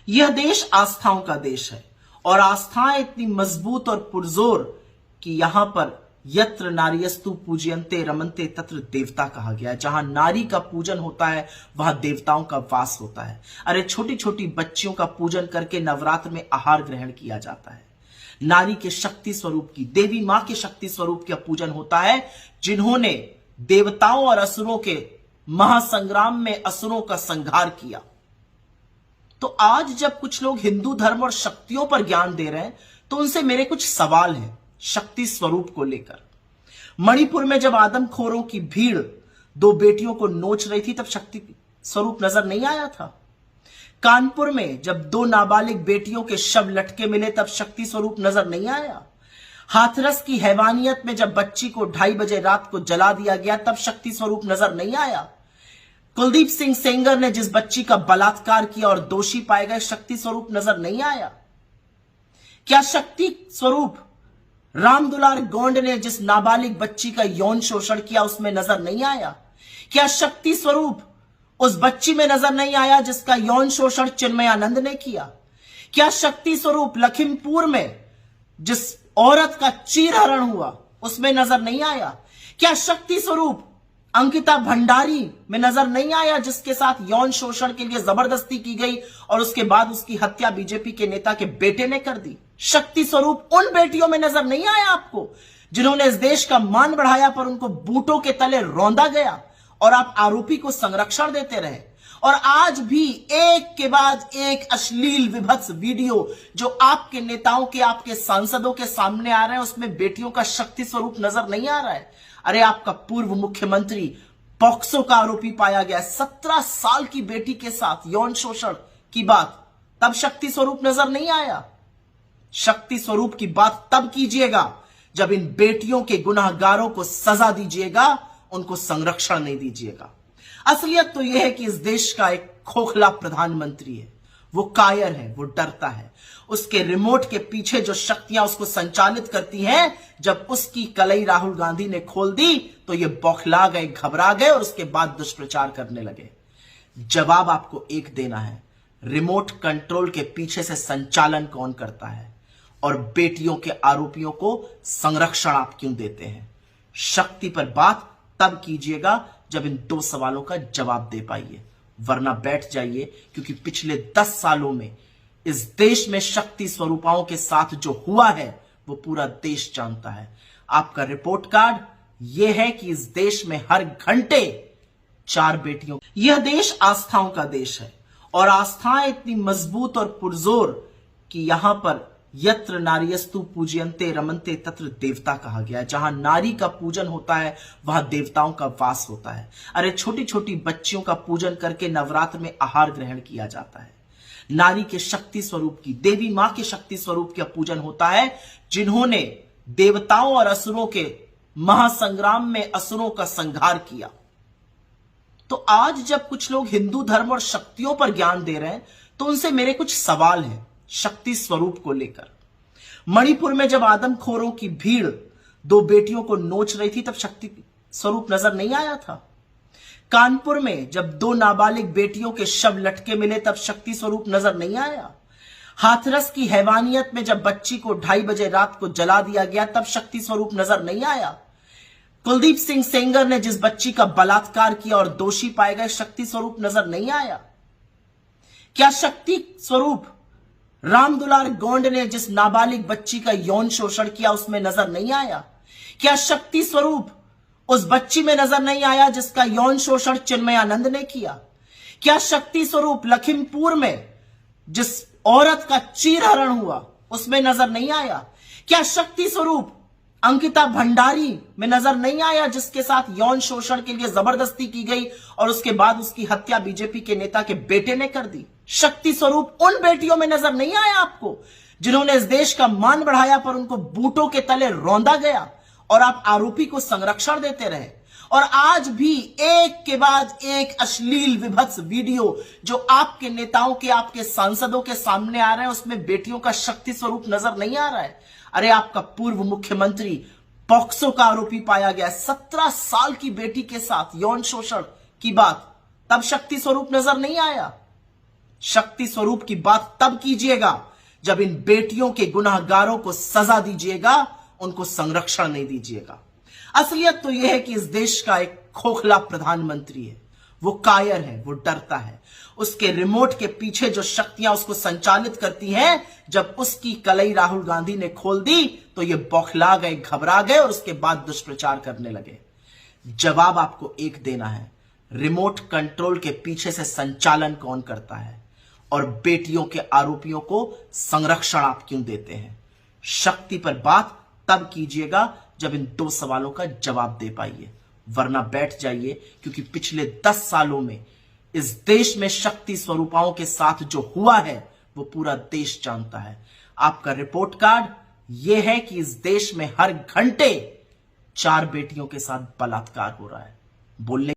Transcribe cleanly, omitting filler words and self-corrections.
यह देश आस्थाओं का देश है और आस्थाएं इतनी मजबूत और पुरजोर कि यहां पर यत्र नार्यस्तु पूजयन्ते रमन्ते तत्र देवता कहा गया है। जहां नारी का पूजन होता है वहां देवताओं का वास होता है। अरे छोटी छोटी बच्चियों का पूजन करके नवरात्र में आहार ग्रहण किया जाता है। नारी के शक्ति स्वरूप की, देवी मां के शक्ति स्वरूप का पूजन होता है, जिन्होंने देवताओं और असुरों के महासंग्राम में असुरों का संहार किया। तो आज जब कुछ लोग हिंदू धर्म और शक्तियों पर ज्ञान दे रहे हैं तो उनसे मेरे कुछ सवाल हैं शक्ति स्वरूप को लेकर। मणिपुर में जब आदमखोरों की भीड़ दो बेटियों को नोच रही थी तब शक्ति स्वरूप नजर नहीं आया था। कानपुर में जब दो नाबालिग बेटियों के शव लटके मिले तब शक्ति स्वरूप नजर नहीं आया। हाथरस की हैवानियत में जब बच्ची को 2:30 बजे रात को जला दिया गया तब शक्ति स्वरूप नजर नहीं आया। कुलदीप सिंह सेंगर ने जिस बच्ची का बलात्कार किया और दोषी पाए गए, शक्ति स्वरूप नजर नहीं आया। क्या शक्ति स्वरूप रामदुलार गोंड ने जिस नाबालिग बच्ची का यौन शोषण किया उसमें नजर नहीं आया? क्या शक्ति स्वरूप उस बच्ची में नजर नहीं आया जिसका यौन शोषण चिन्मयानंद ने किया? क्या शक्ति स्वरूप लखीमपुर में जिस औरत का चीरहरण हुआ उसमें नजर नहीं आया? क्या शक्ति स्वरूप अंकिता भंडारी में नजर नहीं आया जिसके साथ यौन शोषण के लिए जबरदस्ती की गई और उसके बाद उसकी हत्या बीजेपी के नेता के बेटे ने कर दी? शक्ति स्वरूप उन बेटियों में नजर नहीं आया आपको जिन्होंने इस देश का मान बढ़ाया पर उनको बूटों के तले रौंदा गया और आप आरोपी को संरक्षण देते रहे? और आज भी एक के बाद एक अश्लील विभत्स वीडियो जो आपके नेताओं के, आपके सांसदों के सामने आ रहे हैं उसमें बेटियों का शक्ति स्वरूप नजर नहीं आ रहा है। अरे आपका पूर्व मुख्यमंत्री पॉक्सो का आरोपी पाया गया, 17 साल की बेटी के साथ यौन शोषण की बात, तब शक्ति स्वरूप नजर नहीं आया। शक्ति स्वरूप की बात तब कीजिएगा जब इन बेटियों के गुनाहगारों को सजा दीजिएगा, उनको संरक्षण नहीं दीजिएगा। असलियत तो यह है कि इस देश का एक खोखला प्रधानमंत्री है, वो कायर है, वो डरता है। उसके रिमोट के पीछे जो शक्तियां उसको संचालित करती हैं, जब उसकी कलई राहुल गांधी ने खोल दी तो ये बौखला गए, घबरा गए और उसके बाद दुष्प्रचार करने लगे। जवाब आपको एक देना है, रिमोट कंट्रोल के पीछे से संचालन कौन करता है और बेटियों के आरोपियों को संरक्षण आप क्यों देते हैं? शक्ति पर बात तब कीजिएगा जब इन दो सवालों का जवाब दे पाइए, वरना बैठ जाइए, क्योंकि पिछले 10 सालों में इस देश में शक्ति स्वरूपाओं के साथ जो हुआ है वो पूरा देश जानता है। आपका रिपोर्ट कार्ड यह है कि इस देश में हर घंटे 4 बेटियों। यह देश आस्थाओं का देश है और आस्थाएं इतनी मजबूत और पुरजोर कि यहां पर यत्र नार्यस्तु पूजयन्ते रमन्ते तत्र देवता कहा गया है। जहां नारी का पूजन होता है वहां देवताओं का वास होता है। अरे छोटी छोटी बच्चियों का पूजन करके नवरात्र में आहार ग्रहण किया जाता है। नारी के शक्ति स्वरूप की, देवी मां के शक्ति स्वरूप का पूजन होता है, जिन्होंने देवताओं और असुरों के महासंग्राम में असुरों का संहार किया। तो आज जब कुछ लोग हिंदू धर्म और शक्तियों पर ज्ञान दे रहे हैं तो उनसे मेरे कुछ सवाल हैं शक्ति स्वरूप को लेकर। मणिपुर में जब आदमखोरों की भीड़ दो बेटियों को नोच रही थी तब शक्ति स्वरूप नजर नहीं आया था। कानपुर में जब दो नाबालिग बेटियों के शव लटके मिले तब शक्ति स्वरूप नजर नहीं आया। हाथरस की हैवानियत में जब बच्ची को 2:30 बजे रात को जला दिया गया तब शक्ति स्वरूप नजर नहीं आया। कुलदीप सिंह सेंगर ने जिस बच्ची का बलात्कार किया और दोषी पाए गए, शक्ति स्वरूप नजर नहीं आया। क्या शक्ति स्वरूप रामदुलार गोंड ने जिस नाबालिग बच्ची का यौन शोषण किया उसमें नजर नहीं आया? क्या शक्ति स्वरूप उस बच्ची में नजर नहीं आया जिसका यौन शोषण चिन्मयानंद ने किया? क्या शक्ति स्वरूप लखीमपुर में जिस औरत का चीरहरण हुआ उसमें नजर नहीं आया? क्या शक्ति स्वरूप अंकिता भंडारी में नजर नहीं आया जिसके साथ यौन शोषण के लिए जबरदस्ती की गई और उसके बाद उसकी हत्या बीजेपी के नेता के बेटे ने कर दी? शक्ति स्वरूप उन बेटियों में नजर नहीं आया आपको जिन्होंने इस देश का मान बढ़ाया पर उनको बूटों के तले रौंदा गया और आप आरोपी को संरक्षण देते रहे? और आज भी एक के बाद एक अश्लील विभत्स वीडियो जो आपके नेताओं के, आपके सांसदों के सामने आ रहे हैं उसमें बेटियों का शक्ति स्वरूप नजर नहीं आ रहा है। अरे आपका पूर्व मुख्यमंत्री पॉक्सो का आरोपी पाया गया, 17 साल की बेटी के साथ यौन शोषण की बात, तब शक्ति स्वरूप नजर नहीं आया। शक्ति स्वरूप की बात तब कीजिएगा जब इन बेटियों के गुनाहगारों को सजा दीजिएगा, उनको संरक्षण नहीं दीजिएगा। असलियत तो यह है कि इस देश का एक खोखला प्रधानमंत्री है, वो कायर है, वो डरता है। उसके रिमोट के पीछे जो शक्तियां उसको संचालित करती हैं, जब उसकी कलई राहुल गांधी ने खोल दी तो ये बौखला गए, घबरा गए और उसके बाद दुष्प्रचार करने लगे। जवाब आपको एक देना है, रिमोट कंट्रोल के पीछे से संचालन कौन करता है और बेटियों के आरोपियों को संरक्षण आप क्यों देते हैं? शक्ति पर बात तब कीजिएगा जब इन 2 सवालों का जवाब दे पाइए, वरना बैठ जाइए, क्योंकि पिछले 10 सालों में इस देश में शक्ति स्वरूपाओं के साथ जो हुआ है वो पूरा देश जानता है। आपका रिपोर्ट कार्ड यह है कि इस देश में हर घंटे 4 बेटियों के साथ बलात्कार हो रहा है। बोलने